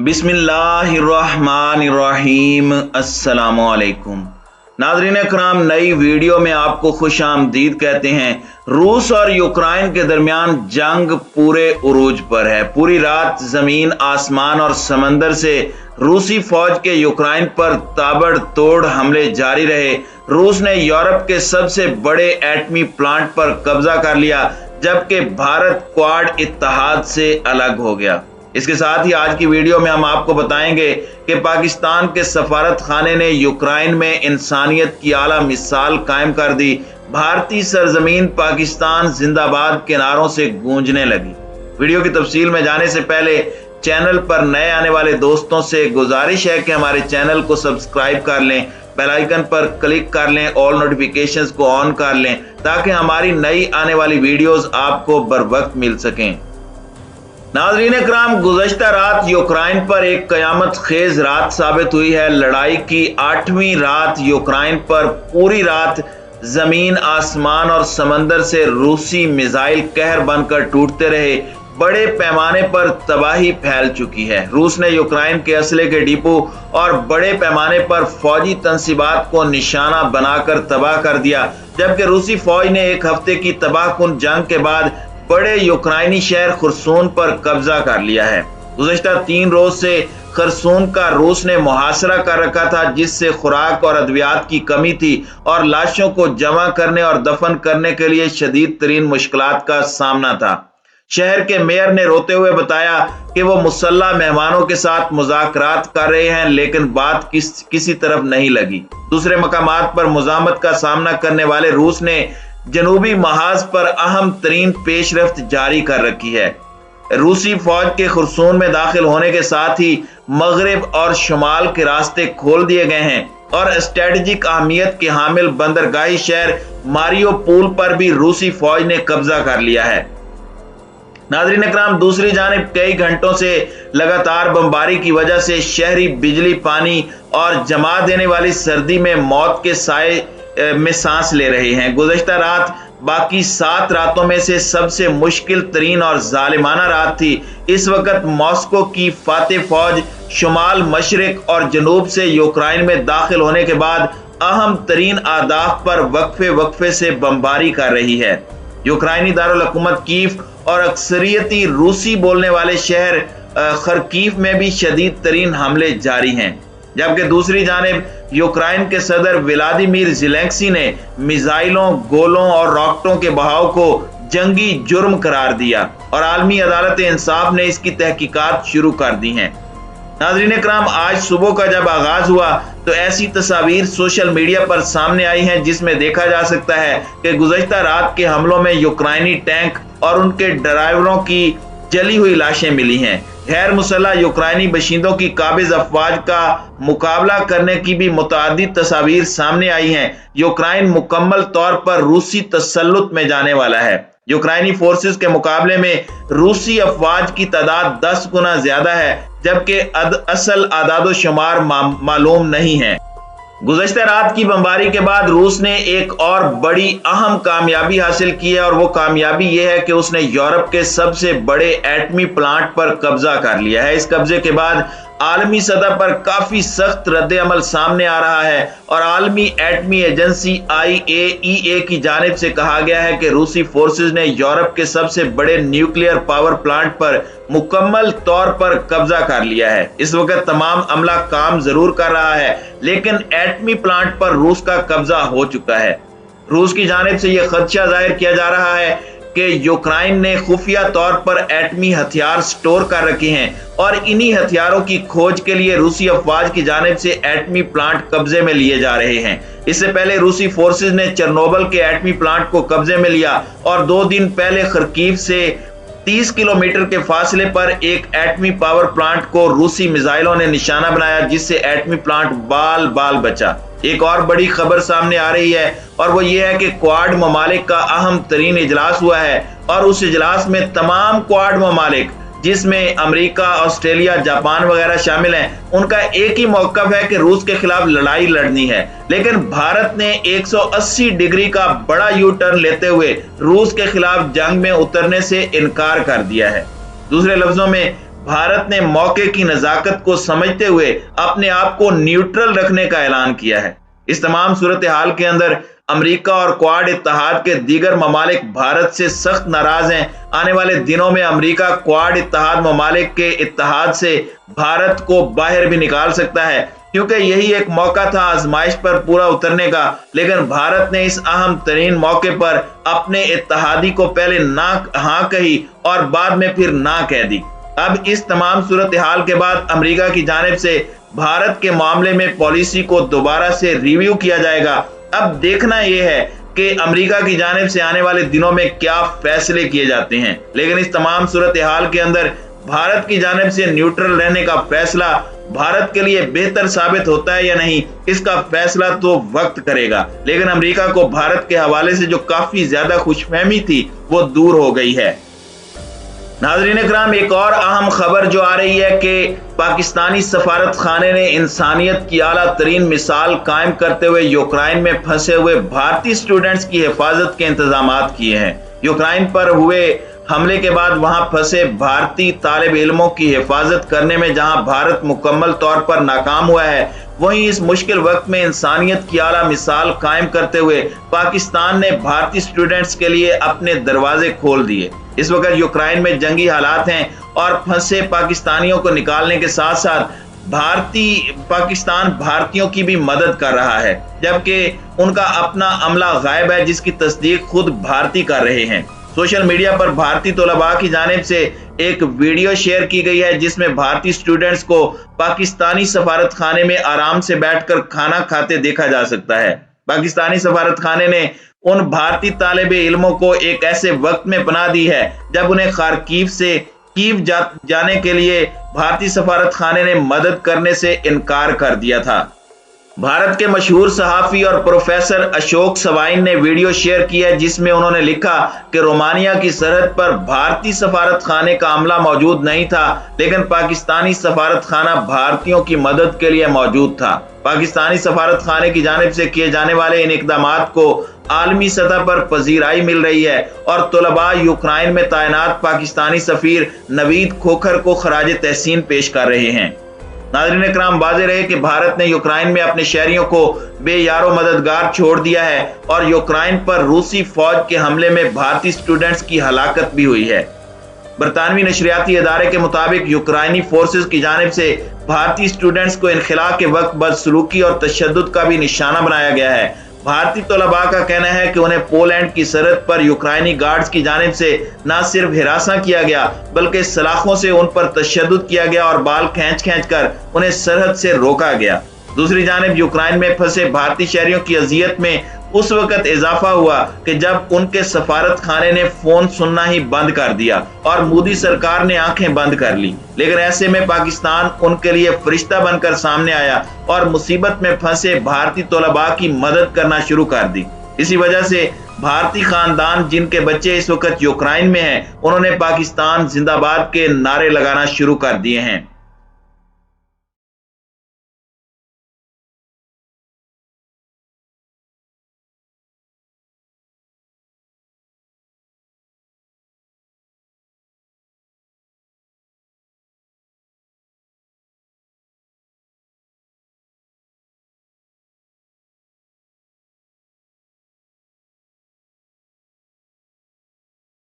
बिस्मिल्लाहिर्रहमानिर्रहीम। अस्सलामु अलैकुम नाज़रीन कराम, नई वीडियो में आपको खुश आमदीद कहते हैं। रूस और यूक्रेन के दरमियान जंग पूरे उरूज पर है। पूरी रात जमीन, आसमान और समंदर से रूसी फौज के यूक्रेन पर ताबड़तोड़ हमले जारी रहे। रूस ने यूरोप के सबसे बड़े एटमी प्लांट पर कब्जा कर लिया, जबकि भारत क्वाड इत्तेहाद से अलग हो गया। इसके साथ ही आज की वीडियो में हम आपको बताएंगे कि पाकिस्तान के सफारत खाने ने यूक्रेन में इंसानियत की आला मिसाल कायम कर दी। भारतीय सरजमीन पाकिस्तान जिंदाबाद के नारों से गूंजने लगी। वीडियो की तफसील में जाने से पहले चैनल पर नए आने वाले दोस्तों से गुजारिश है कि हमारे चैनल को सब्सक्राइब कर लें, बेल आइकन पर क्लिक कर लें, ऑल नोटिफिकेशंस को ऑन कर लें ताकि हमारी नई आने वाली वीडियोस आपको बर वक्त मिल सकें। नाज़रीन कराम, गुज़श्ता रात यूक्रेन पर एक कयामत खेज रात साबित हुई है। लड़ाई की 8वीं रात यूक्रेन पर पूरी रात जमीन, आसमान और समंदर से रूसी मिसाइल कहर बनकर टूटते रहे। बड़े पैमाने पर तबाही फैल चुकी है। रूस ने यूक्रेन के असले के डिपो और बड़े पैमाने पर फौजी तंसीबात को निशाना बनाकर तबाह कर दिया, जबकि रूसी फौज ने एक हफ्ते की तबाहकुन जंग के बाद बड़े यूक्रेनी शहर खरसून पर कब्जा कर लिया है। गुज़श्ता 3 रोज से खरसून का रूस ने मुहासरा कर रखा था, जिससे खुराक और अद्वियात की कमी थी और लाशों को जमा करने और दफन करने के लिए शदीद तरीन मुश्किलात का सामना था। शहर के मेयर ने रोते हुए बताया कि वो मुसल्ला मेहमानों के साथ मुज़ाकरात कर रहे हैं, लेकिन बात किसी तरफ नहीं लगी। दूसरे मकामात पर मुज़ामत का सामना करने वाले रूस ने जनूबी महाज पर अहम तरीन पेशरफ्त जारी कर रखी है। रूसी फौज के खरसून में दाखिल होने के साथ ही मगरिब और शुमाल के रास्ते खोल दिए गए हैं और स्ट्रेटेजिक अहमियत के हामिल बंदरगाही शहर मारियोपोल पर भी रूसी फौज ने कब्जा कर लिया है। नाज़रीन इकराम, दूसरी जानिब कई घंटों से लगातार बमबारी की वजह से शहरी बिजली, पानी और जमा देने वाली सर्दी में मौत के साए में सांस ले रहे हैं। गुज़श्ता रात बाकी 7 रातों में से सबसे मुश्किल तरीन और जालिमाना रात थी। इस वक्त मॉस्को की फातेह फौज शुमाल, मशरिक और जनूब से यूक्रेन में दाखिल होने के बाद अहम तरीन आदाफ पर वक्फे से बमबारी कर रही है। यूक्रेनी दारुल हुकूमत कीव और अक्सरियती रूसी बोलने वाले शहर खरकीव में भी शदीद तरीन हमले जारी हैं, जबकि दूसरी जानिब यूक्रेन के सदर व्लादिमीर ज़ेलेंस्की ने मिसाइलों, गोलों और रॉकेटों के बहाव को जंगी जुर्म करार दिया और आलमी अदालत इंसाफ ने इसकी तहकीकात शुरू कर दी हैं। नाज़रीन कराम, आज सुबह का जब आगाज हुआ तो ऐसी तस्वीर सोशल मीडिया पर सामने आई हैं जिसमें देखा जा सकता है कि गुज़श्ता रात के हमलों में यूक्रेनी टैंक और उनके ड्राइवरों की जली हुई लाशें मिली हैं। गैर मुसल्लह यूक्रेनी बशिंदों की काबिज अफवाज का मुकाबला करने की भी मुतादिद तस्वीर सामने आई हैं। यूक्रेन मुकम्मल तौर पर रूसी तसल्लुत में जाने वाला है। यूक्रेनी फोर्सेस के मुकाबले में रूसी अफवाज की तादाद 10 गुना ज्यादा है, जबकि असल आदादो शुमार मालूम नहीं है। गुज़श्ता रात की बमबारी के बाद रूस ने एक और बड़ी अहम कामयाबी हासिल की है और वो कामयाबी ये है कि उसने यूरोप के सबसे बड़े एटमी प्लांट पर कब्जा कर लिया है। इस कब्जे के बाद आलमी सतह पर काफी सख्त रद्द अमल सामने आ रहा है और आलमी एटमी एजेंसी IAEA की जानिब से कहा गया है कि रूसी फोर्सेस ने यूरोप के सबसे बड़े न्यूक्लियर पावर प्लांट पर मुकम्मल तौर पर कब्जा कर लिया है। इस वक्त तमाम अमला काम जरूर कर रहा है, लेकिन एटमी प्लांट पर रूस का कब्जा हो चुका है। रूस की जानिब से यह खदशा जाहिर किया जा रहा है कि यूक्रेन ने खुफिया तौर पर एटमी हथियार स्टोर कर रखे हैं और इन्हीं हथियारों की खोज के लिए रूसी अफवाज की जानिब से एटमी प्लांट कब्जे में लिए जा रहे हैं। इससे पहले रूसी फोर्सेस ने चेर्नोबिल के एटमी प्लांट को कब्जे में लिया और 2 दिन पहले खरकीव से 30 किलोमीटर के फासले पर एक एटमी पावर प्लांट को रूसी मिसाइलों ने निशाना बनाया, जिससे एटमी प्लांट बाल बाल बचा। एक और बड़ी खबर सामने आ रही है और वो ये है कि क्वाड ममालिक का अहम तरीन इजलास हुआ है और उस इजलास में तमाम क्वाड ममालिक, जिसमें अमेरिका, ऑस्ट्रेलिया, जापान वगैरह शामिल हैं, उनका एक ही मौक़िफ़ है कि रूस के खिलाफ लड़ाई लड़नी है। लेकिन भारत ने 180 डिग्री का बड़ा यू टर्न लेते हुए रूस के खिलाफ जंग में उतरने से इनकार कर दिया है। दूसरे लफ्जों में भारत ने मौके की नजाकत को समझते हुए अपने आप को न्यूट्रल रखने का ऐलान किया है। इस तमाम सूरत हाल के अंदर अमेरिका और क्वाड इत्तेहाद के दीगर ममालिक भारत से सख्त नाराज हैं। आने वाले दिनों में अमेरिका क्वाड इत्तेहाद ममालिक के इत्तेहाद से भारत को बाहर भी निकाल सकता है, क्योंकि यही एक मौका था आजमाइश पर पूरा उतरने का। लेकिन भारत ने इस अहम तरीन मौके पर अपने इत्तेहादी को पहले ना हाँ कही और बाद में फिर ना कह दी। अब इस तमाम सूरत हाल के बाद अमेरिका की जानिब से भारत के मामले में पॉलिसी को दोबारा से रिव्यू किया जाएगा। अब देखना यह है कि अमेरिका की जानिब से आने वाले दिनों में क्या फैसले किए जाते हैं। लेकिन इस तमाम सूरत हाल के अंदर भारत की जानिब से न्यूट्रल रहने का फैसला भारत के लिए बेहतर साबित होता है या नहीं, इसका फैसला तो वक्त करेगा। लेकिन अमेरिका को भारत के हवाले से जो काफी ज्यादा खुशफहमी थी वो दूर हो गई है। नाज़रीन इकराम, एक और अहम खबर जो आ रही है कि पाकिस्तानी सफारत खाने ने इंसानियत की आला तरीन मिसाल कायम करते हुए यूक्रेन में फंसे हुए भारतीय स्टूडेंट्स की हिफाजत के इंतजाम किए हैं। यूक्रेन पर हुए हमले के बाद वहां फंसे भारतीय तालिब इल्मों की हिफाजत करने में जहां भारत मुकम्मल तौर पर नाकाम हुआ है, वहीं इस मुश्किल वक्त में इंसानियत की आला मिसाल कायम करते हुए पाकिस्तान ने भारतीय स्टूडेंट्स के लिए अपने दरवाजे खोल दिए। इस वक्त यूक्रेन में जंगी हालात हैं और फंसे पाकिस्तानियों को निकालने के साथ साथ पाकिस्तान भारतीयों की भी मदद कर रहा है, जबकि उनका अपना अमला गायब है जिसकी तस्दीक खुद भारतीय कर रहे हैं। सोशल मीडिया पर भारतीय तलबा की जानिब से एक वीडियो शेयर की गई है जिसमें भारतीय स्टूडेंट्स को पाकिस्तानी सफारत खाने में आराम से बैठकर खाना खाते देखा जा सकता है। पाकिस्तानी सफारत खाने ने उन भारतीय तालिबे इल्मों को एक ऐसे वक्त में बना दी है जब उन्हें खारकीव से कीव जाने के लिए भारतीय सफारत खाने ने मदद करने से इनकार कर दिया था। भारत के मशहूर सहाफी और प्रोफेसर अशोक सवाइन ने वीडियो शेयर किया है जिसमें उन्होंने लिखा कि रोमानिया की सरहद पर भारतीय सफारत खाने का अमला मौजूद नहीं था, लेकिन पाकिस्तानी सफारत खाना भारतीयों की मदद के लिए मौजूद था। पाकिस्तानी सफारत खाने की जानिब से किए जाने वाले इन इकदामात को आलमी सतह पर पजीराई मिल रही है और तलबा यूक्रेन में तैनात पाकिस्तानी सफीर नवीद खोखर को खराज तहसीन पेश कर रहे हैं। नाज़रीन इकराम, वाज़ेह रहे कि भारत ने यूक्रेन में अपने शहरियों को बेयारो मददगार छोड़ दिया है और यूक्रेन पर रूसी फौज के हमले में भारतीय स्टूडेंट्स की हलाकत भी हुई है। बरतानवी नशरियाती इदारे के मुताबिक यूक्रेनी फोर्सेस की जानिब से भारतीय स्टूडेंट्स को इनखिला के वक्त बदसलूकी और तशद्दुद का भी निशाना बनाया गया है। भारतीय तलबा का कहना है कि उन्हें पोलैंड की सरहद पर यूक्रेनी गार्ड्स की जानिब से न सिर्फ हिरासा किया गया बल्कि सलाखों से उन पर तशद्दुद किया गया और बाल खींच कर उन्हें सरहद से रोका गया। दूसरी जानिब यूक्रेन में फंसे भारतीय शहरियों की अजियत में उस वक्त इजाफा हुआ कि जब उनके सफारत खाने ने फोन सुनना ही बंद कर दिया और मोदी सरकार ने आंखें बंद कर ली। लेकिन ऐसे में पाकिस्तान उनके लिए फरिश्ता बनकर सामने आया और मुसीबत में फंसे भारतीय तलबा की मदद करना शुरू कर दी। इसी वजह से भारतीय खानदान जिनके बच्चे इस वक्त यूक्रेन में हैं, उन्होंने पाकिस्तान जिंदाबाद के नारे लगाना शुरू कर दिए हैं।